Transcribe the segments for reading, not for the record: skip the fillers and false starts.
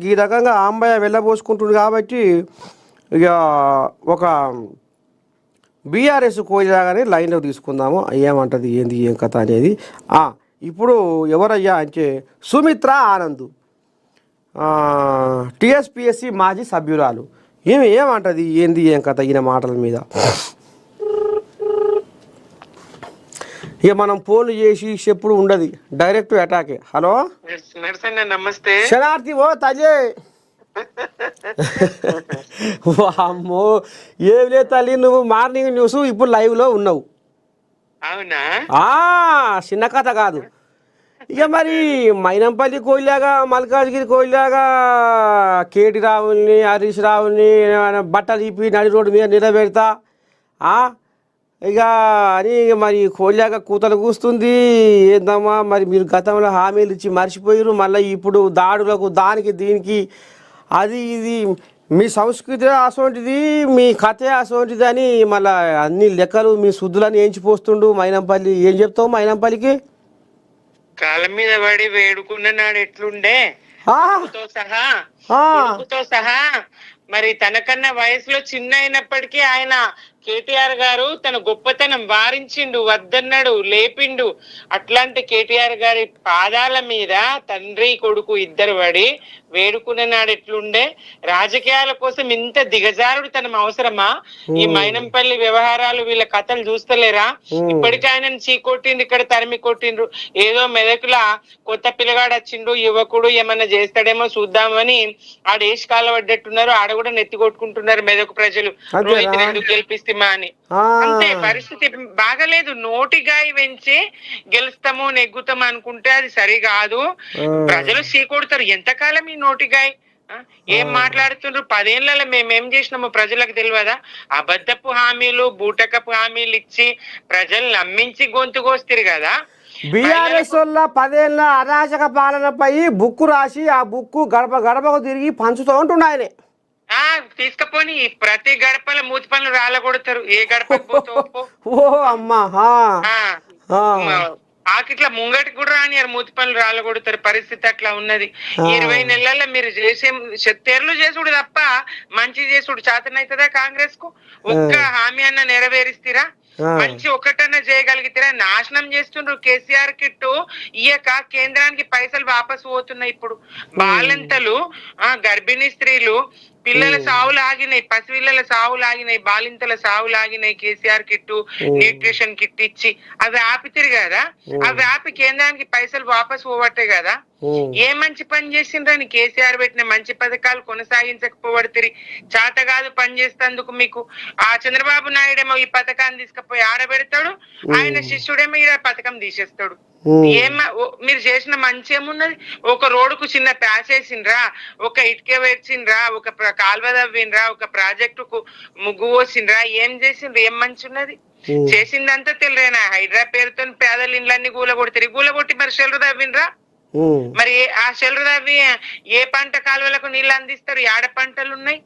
ఈ రకంగా ఆంబయ్య వెళ్ళబోసుకుంటుంది కాబట్టి ఇక ఒక బీఆర్ఎస్ కోయిలాగానే లైన్లో తీసుకుందాము. ఏమంటది ఏంది ఏం కథ అనేది. ఇప్పుడు ఎవరయ్యా అంటే సుమిత్ర ఆనంద్, టిఎస్పిఎస్సి మాజీ సభ్యురాలు. ఏమంటది ఏంది ఏం కథ ఈయన మాటల మీద. ఇక మనం ఫోన్లు చేసి చెప్పుడు ఉండదు, డైరెక్ట్ అటాకే. హలో నమస్తే శనార్థి ఓ తజే. అమ్మో ఏం లేదు తల్లి, నువ్వు మార్నింగ్ న్యూస్ ఇప్పుడు లైవ్లో ఉన్నావు. అవునా? చిన్న కథ కాదు. ఇక మరి మైనంపల్లి కోయిలాగా, మల్కాజ్గిరి కోయిలాగా కేటీ రావుల్ని, హరీష్ రావుల్ని బట్టలు ఇప్పి నడి రోడ్డు మీద నిలబెడతా ఇక అని మరి కోయిలాగా కూతలు కూస్తుంది. ఏందమ్మా మరి మీరు గతంలో హామీలు ఇచ్చి మర్చిపోయారు, మళ్ళీ ఇప్పుడు దాడులకు దానికి దీనికి అది ఇది మీ సంస్కృతి అసోంటిది, మీ కథే అసోంటిది అని మళ్ళీ అన్ని లెక్కలు మీ శుద్ధులని ఏంచిపోస్తుండు మైనంపల్లి. ఏం చెప్తావు మైనంపల్లికి? కాళ్ళ మీద పడి వేడుకున్న నాడు ఎట్లుండే సహా మరి తనకన్నా వయసులో చిన్న అయినప్పటికీ ఆయన కేటీఆర్ గారు తన గొప్పతనం వారించిండు, వద్దన్నాడు, లేపిండు. అట్లాంటి కేటీఆర్ గారి పాదాల మీద తండ్రి కొడుకు ఇద్దరు పడి వేడుకునే నాడు ఎట్లుండే. రాజకీయాల కోసం ఇంత దిగజారుడు తనం అవసరమా? ఈ మైనంపల్లి వ్యవహారాలు వీళ్ళ కథలు చూస్తలేరా? ఇప్పటికీ ఆయనను చీకొట్టిండు, ఇక్కడ తరిమి కొట్టిండ్రు. ఏదో మెదకులా కొత్త పిల్లగాడు వచ్చిండు, యువకుడు ఏమన్నా చేస్తాడేమో చూద్దామని ఆడ ఏసి కాల పడ్డట్టున్నారు. ఆడ కూడా నెత్తి కొట్టుకుంటున్నారు మెదకు ప్రజలు, రోహిత్ ఎందుకు గెలిపిస్తే అని. అంతే, పరిస్థితి బాగలేదు. నోటిగాయి వెంచి గెలుస్తాము నెగ్గుతాము అనుకుంటే అది సరికాదు. ప్రజలు చీకొడతారు. ఎంతకాలం ఈ నోటిగాయి? ఏం మాట్లాడుతుండ్రు? 10 ఏళ్లలో మేమేం చేసినాము ప్రజలకు తెలియదా? అబద్ధపు హామీలు, బూటకపు హామీలు ఇచ్చి ప్రజలు నమ్మించి గొంతు కోస్తారు కదా. బీఆర్ఎస్ వల్ల 10 ఏళ్ళ అరాచక పాలనపై బుక్కు రాసి ఆ బుక్కు గడప గడపకు తిరిగి పంచుతూ ఉంటుండే ఆయనే. తీసుకపోని ప్రతి గడపల మూతి పనులు రాలగొడతారు. ఏ గడపకు పోతావు? ఓ అమ్మా, ఆకిట్లా ముంగటికి కూడా రానియారు, మూతి పనులు రాలగొడతారు. పరిస్థితి అట్లా ఉన్నది. 20 నెలల్లో మీరు చేసే తెరలు చేసుడు తప్ప మంచి చేసుడు చేతనైతుందా కాంగ్రెస్ కు? ఒక్క హామీ అన్న నెరవేరిస్తారా? మంచి ఒకటన్నా చేయగలిగితేరా? నాశనం చేస్తుండ్రు. కేసీఆర్ కిట్టు ఇయ్యక కేంద్రానికి పైసలు వాపసు పోతున్నాయి. ఇప్పుడు బాలింతలు, గర్భిణీ స్త్రీలు, పిల్లల సావులు ఆగినాయి, పసిపిల్లల సావులు ఆగినాయి, బాలింతల సావులు ఆగినాయి. కేసీఆర్ కిట్టు, న్యూట్రిషన్ కిట్ ఇచ్చి అవి ఆపితిరు కదా. అవి ఆపి కేంద్రానికి పైసలు వాపసు పోవట్టే కదా. ఏ మంచి పని చేసిండ్రని కేసీఆర్ పెట్టిన మంచి పథకాలు కొనసాగించకపోవడతిరి. చేత కాదు పని చేస్తేందుకు మీకు. ఆ చంద్రబాబు నాయుడేమో ఈ పథకాన్ని తీసుకుపోయి ఆడబెడతాడు, ఆయన శిష్యుడేమో ఈ పథకం తీసేస్తాడు. మీరు చేసిన మంచి ఏమున్నది? ఒక రోడ్డుకు చిన్న ప్యాచ్ వేసిండ్రా, ఒక ఇటుక వేసిండ్రా, ఒక కాల్వ తవ్విండ్రా, ఒక ప్రాజెక్టుకు ముగ్గు పోసిండ్రా? ఏం చేసిండ్రు? ఏం మంచి ఉన్నది? చేసిందంతా తెలియనా? హైడ్రా పేరుతో పేదల ఇండ్లన్నీ గూలగొట్టి మరి షెల్టర్ తవ్విండ్రా? మరి ఆ షెల్టర్ తవ్వి ఏ పంట కాలువలకు నీళ్ళు అందిస్తారు? ఏడ పంటలు ఉన్నాయి?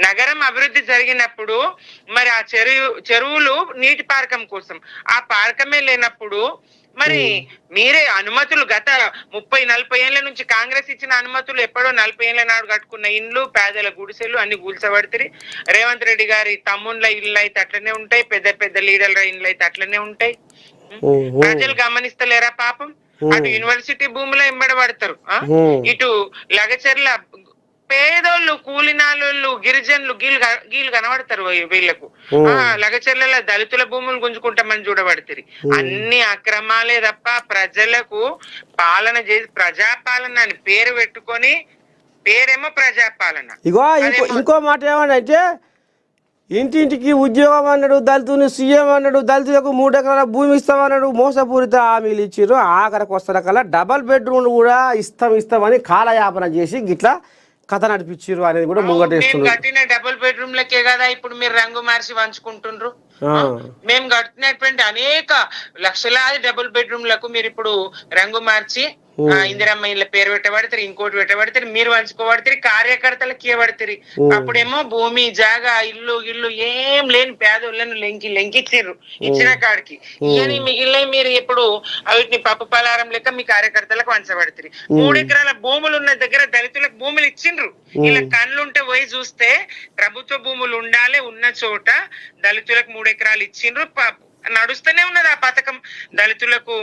నగరం అభివృద్ధి జరిగినప్పుడు మరి ఆ చెరువులు నీటి పారకం కోసం, ఆ పారకమే లేనప్పుడు మరి మీరే అనుమతులు గత 30-40 ఏళ్ల నుంచి కాంగ్రెస్ ఇచ్చిన అనుమతులు ఎప్పుడో 40 ఏళ్ల నాడు కట్టుకున్న ఇండ్లు, పేదల గుడిసెలు అన్ని కూల్చబడితే. రేవంత్ రెడ్డి గారి తమ్ముళ్ళ ఇళ్ళు అయితే అట్లనే ఉంటాయి, పెద్ద పెద్ద లీడర్ల ఇండ్లు అయితే అట్లనే ఉంటాయి. ప్రజలు గమనిస్తలేరా పాపం? అటు యూనివర్సిటీ భూములో ఎంబడబడతారు, ఇటు లగచర్ల పేదోళ్ళు, కూలినాళ్ళు, గిరిజనులు గీలు కనబడతారు వీళ్లకు. లగచర్ల దళితుల భూములు గుంజుకుంటామని చూడబడతారు. అన్ని అక్రమాలే తప్ప ప్రజలకు పాలన చేసి ప్రజాపాలన అని పేరు పెట్టుకొని, పేరేమో ప్రజాపాలన. ఇగో ఇంకో మాట ఏమనంటే, ఇంటింటికి ఉద్యోగం అన్నాడు, దళితుని సీఎం అన్నాడు, దళితులకు 3 ఎకరాల భూమి ఇస్తామన్నాడు, మోసపూరిత హామీలు ఇచ్చారు. ఆఖరికి వస్తున్న కల్లా డబల్ బెడ్రూమ్లు కూడా ఇస్తామని కాలయాపన చేసి గిట్లా కథ నడిపించారు అనేది కూడా ముంగటేస్తున్నారు. కట్టిన డబుల్ బెడ్రూమ్ లకే కదా ఇప్పుడు మీరు రంగు మార్చి పంచుకుంటుండ్రు. మేము కట్టినటువంటి అనేక లక్షలాది డబుల్ బెడ్రూమ్లకు మీరు ఇప్పుడు రంగు మార్చి ఇందిరమ్మ ఇళ్ళ పేరు పెట్టబడతారు, ఇంకోటి పెట్టబడతారు, మీరు పంచుకోబడతారు, కార్యకర్తలకు ఇవ్వబడతారు. అప్పుడేమో భూమి జాగా ఇల్లు గిల్లు ఏం లేని పేదోళ్ళను లెంకిచ్చిర్రు ఇచ్చిన కాడికి. ఇయని మిగిలిన మీరు ఎప్పుడు వీటిని పప్పు పలారం లెక్క మీ కార్యకర్తలకు పంచబడతారు. 3 ఎకరాల భూములు ఉన్న దగ్గర దళితులకు భూములు ఇచ్చిండ్రు. ఇలా కళ్ళుంటే పోయి చూస్తే ప్రభుత్వ భూములు ఉండాలి, ఉన్న చోట దళితులకు 3 ఎకరాలు ఇచ్చిండ్రు. నడుస్తూనే ఉన్నది ఆ పథకం. దళితులకు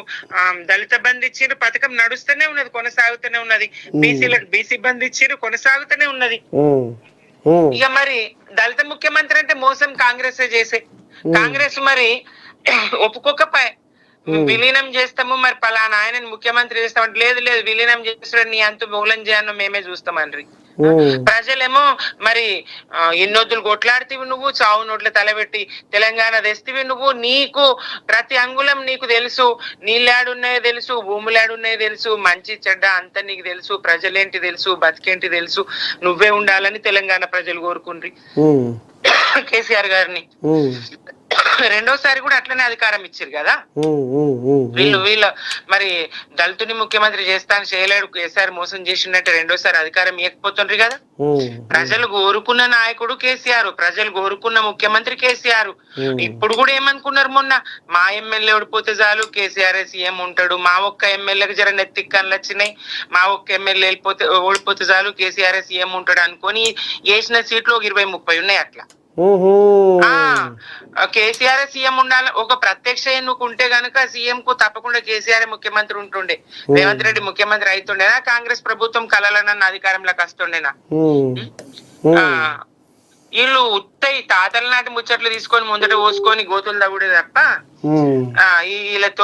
దళిత బంధు ఇచ్చిర్రు, పథకం నడుస్తూనే ఉన్నది, కొనసాగుతూనే ఉన్నది. బీసీలకు బీసీ బంధు ఇచ్చిర్రు, కొనసాగుతూనే ఉన్నది. ఇక మరి దళిత ముఖ్యమంత్రి అంటే మోసం కాంగ్రెస్ చేసే. కాంగ్రెస్ మరి ఒప్పుకోకపోయే, విలీనం చేస్తాము మరి పలానా ఆయనని ముఖ్యమంత్రి చేస్తామంటే లేదు లేదు విలీనం చేస్తాడు నీ అంత మూలం చేయను మేమే చూస్తామని. ప్రజలేమో మరి ఎన్నొద్దులు కొట్లాడితివి నువ్వు, చావు నోట్ల తలబెట్టి తెలంగాణ తెస్తివి నువ్వు, నీకు ప్రతి అంగుళం నీకు తెలుసు, నీళ్ళాడున్నాయో తెలుసు, భూములాడున్నాయో తెలుసు, మంచి చెడ్డ అంత నీకు తెలుసు, ప్రజలేంటి తెలుసు, బతికేంటి తెలుసు, నువ్వే ఉండాలని తెలంగాణ ప్రజలు కోరుకుండ్రి కేసీఆర్ గారిని. రెండోసారి కూడా అట్లనే అధికారం ఇచ్చారు కదా వీళ్ళ మరి దళితుని ముఖ్యమంత్రి చేస్తాను చేయలేడు, కేసీఆర్ మోసం చేసిందంటే రెండోసారి అధికారం ఇవ్వకపోతుండ్రి కదా. ప్రజలు కోరుకున్న నాయకుడు కేసీఆర్, ప్రజలు కోరుకున్న ముఖ్యమంత్రి కేసీఆర్. ఇప్పుడు కూడా ఏమనుకున్నారు, మొన్న మా ఎమ్మెల్యే ఓడిపోతే చాలు కేసీఆర్ సీఎం ఉంటాడు, మా ఒక్క ఎమ్మెల్యేకి జర నెత్తిక్కన్లు వచ్చినాయి, మా ఒక్క ఎమ్మెల్యే ఓడిపోతే చాలు కేసీఆర్ సీఎం ఉంటాడు అనుకొని వేసిన సీట్లు 20-30 ఉన్నాయి అట్లా. కేసీఆర్ సీఎం ఉండాలి, ఒక ప్రత్యక్ష ఎన్నుకుంటే గనుక సీఎం కు తప్పకుండా కేసీఆర్ ముఖ్యమంత్రి ఉంటుండే, రేవంత్ రెడ్డి ముఖ్యమంత్రి అవుతుండేనా, కాంగ్రెస్ ప్రభుత్వం కలలనన్న అధికారంలోకి వస్తుండేనా. వీళ్ళు ఉత్తయి తాతల నాటి ముచ్చట్లు తీసుకొని ముందట పోసుకొని గోతులు తగ్గుడే తప్ప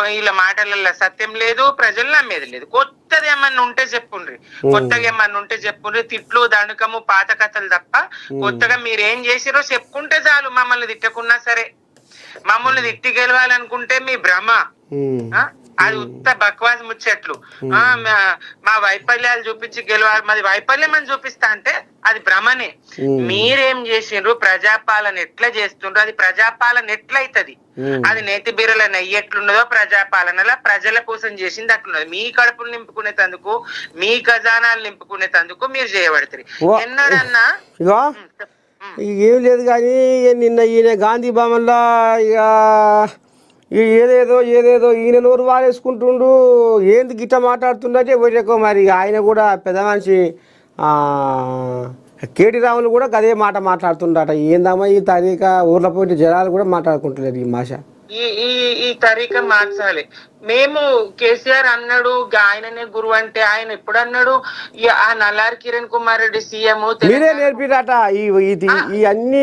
వీళ్ళ మాటలలో సత్యం లేదు, ప్రజలు నమ్మేది లేదు. కొత్తది ఏమన్నా ఉంటే చెప్పుండ్రి, కొత్తగా ఏమన్నా ఉంటే చెప్పుండ్రి. తిట్లు దండకము పాత కథలు తప్ప కొత్తగా మీరేం చేసిరో చెప్పుకుంటే చాలు. మమ్మల్ని తిట్టకున్నా సరే, మమ్మల్ని తిట్టి గెలవాలనుకుంటే మీ భ్రమ, అది ఉత్త బక్వాస్ ముచ్చట్లు. మా వైఫల్యాలు చూపించి గెలవాలి, మాది వైఫల్యం అని చూపిస్తా అంటే అది భ్రమనే. మీరేం చేసిండ్రు, ప్రజాపాలన ఎట్లా చేస్తుండ్రు, అది ప్రజాపాలన ఎట్లయితది, అది నేతి బీరల నెయ్యి ఎట్లున్నదో ప్రజాపాలనలా ప్రజల కోసం చేసింది అట్లున్నది. మీ కడుపులు నింపుకునేందుకు, మీ ఖజానాలు నింపుకునేందుకు మీరు చేయబడతారు. ఎన్నడన్నా ఏం లేదు కానీ నిన్న ఈయన గాంధీ భవన్లో ఇక ఏదేదో ఈయన నోరు వారేసుకుంటుండు, ఏంది గిట్ట మాట్లాడుతుండే పోయాకో. మరి ఆయన కూడా పెద్ద మనిషి కేటీ రాములు కూడా అదే మాట మాట్లాడుతుండట. ఏందమ్మా ఈ తరీక, ఊర్లో పోయిన జనాలు కూడా మాట్లాడుకుంటున్నారు ఈ భాష. ఈ తరీక మార్చాలి. మేము కేసీఆర్ అన్నాడు ఆయననే గురువు అంటే ఆయన ఎప్పుడు అన్నాడు, ఆ నల్లారి కిరణ్ కుమార్ రెడ్డి సీఎం మీరే నేర్పిడట ఈ అన్ని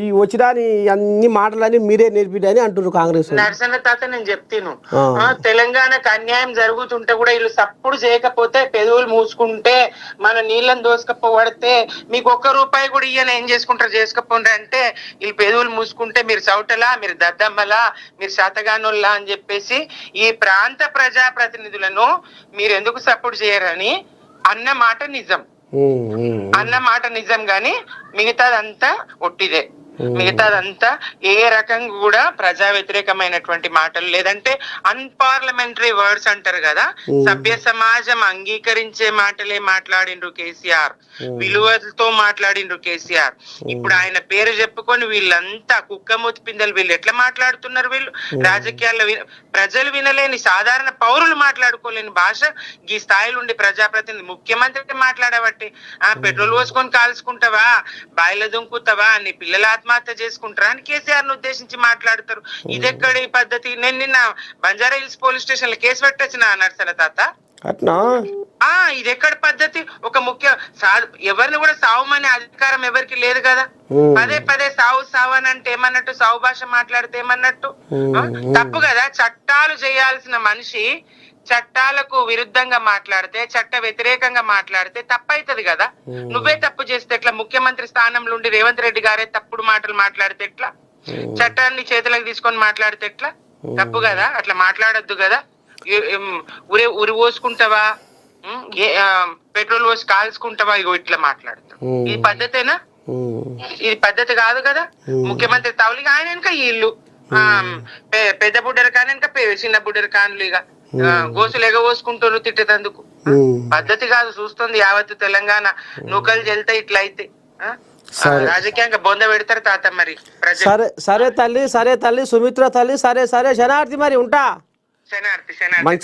ఈ వచ్చిరాని అన్ని మాటలన్నీ మీరే నేర్పిడని అంటున్నారు కాంగ్రెస్. నరసన్న తాత నేను చెప్తాను, తెలంగాణకు అన్యాయం జరుగుతుంటే కూడా వీళ్ళు సప్పుడు చేయకపోతే, పెదవులు మూసుకుంటే, మన నీళ్ళని దోసుకపోబడితే మీకు ₹1 కూడా ఇయ్యని ఏం చేసుకుంటారు అంటే వీళ్ళు పెదవులు మూసుకుంటే మీరు చౌటలా, మీరు దద్దమ్మలా, మీరు శాతగానోళ్ళా అని చెప్పేసి ఈ ప్రాంత ప్రజాప్రతినిధులను మీరు ఎందుకు సపోర్ట్ చేయరని అన్నమాట నిజం గాని మిగతాదంతా ఒట్టిదే. మిగతాదంతా ఏ రకంగా కూడా ప్రజా వ్యతిరేకమైనటువంటి మాటలు, లేదంటే అన్పార్లమెంటరీ వర్డ్స్ అంటారు కదా, సభ్య సమాజం అంగీకరించే మాటలే మాట్లాడిండ్రు కేసీఆర్, విలువలతో మాట్లాడిండ్రు కేసీఆర్. ఇప్పుడు ఆయన పేరు చెప్పుకొని వీళ్ళంతా కుక్కమూతి పిందెలు, వీళ్ళు ఎట్లా మాట్లాడుతున్నారు, వీళ్ళు రాజకీయాల్లో ప్రజలు వినలేని, సాధారణ పౌరులు మాట్లాడుకోలేని భాష ఈ స్థాయిలో ఉండి ప్రజాప్రతినిధి ముఖ్యమంత్రి మాట్లాడబట్టి, పెట్రోల్ పోసుకొని కాల్చుకుంటావా, బాయిల దుంకుతావా, నీ పిల్లల ఆత్మహత్య చేసుకుంటారా అని కేసీఆర్ ను ఉద్దేశించి మాట్లాడతారు. ఇదెక్కడి పద్ధతి? నేను నిన్న బంజారా హిల్స్ పోలీస్ స్టేషన్ లో కేసు పెట్టొచ్చిన నర్సన తాత. ఇది ఎక్కడ పద్ధతి? ఒక ఎవరిని కూడా సావుమనే అధికారం ఎవరికి లేదు కదా. పదే సావు అని అంటే ఏమన్నట్టు, సావు భాష మాట్లాడితే ఏమన్నట్టు? తప్పు కదా. చట్టాలు చేయాల్సిన మనిషి చట్టాలకు విరుద్ధంగా మాట్లాడితే, చట్ట వ్యతిరేకంగా మాట్లాడితే తప్పైతది కదా. నువ్వే తప్పు చేస్తే ఎట్లా? ముఖ్యమంత్రి స్థానంలో ఉండి రేవంత్ రెడ్డి గారే తప్పుడు మాటలు మాట్లాడితే ఎట్లా? చట్టాన్ని చేతులకు తీసుకొని మాట్లాడితే ఎట్లా? తప్పు కదా, అట్లా మాట్లాడొద్దు కదా. ఉరి పోసుకుంటావా, పెట్రోల్ పోసి కాల్చుకుంటావా, ఇగో ఇట్లా మాట్లాడతావు. ఇది పద్ధతేనా? ఇది పద్ధతి కాదు కదా. ముఖ్యమంత్రి తవలిగా ఆయన వెనక ఇల్లు, పెద్ద బుడ్డర కాని వెనక చిన్న బుడ్డర కానులు, ఇక గోసులు ఎగబోసుకుంటారు తిట్టేటందుకు. పద్ధతి కాదు, చూస్తుంది యావత్తు తెలంగాణ. నూకలు చెల్తే ఇట్లా అయితే రాజకీయంగా బొంద పెడతారు తాత మరి ప్రజలు. సరే తల్లి సుమిత్ర తల్లి, సరే శనార్థి మరి ఉంటా. శనార్థి మంచి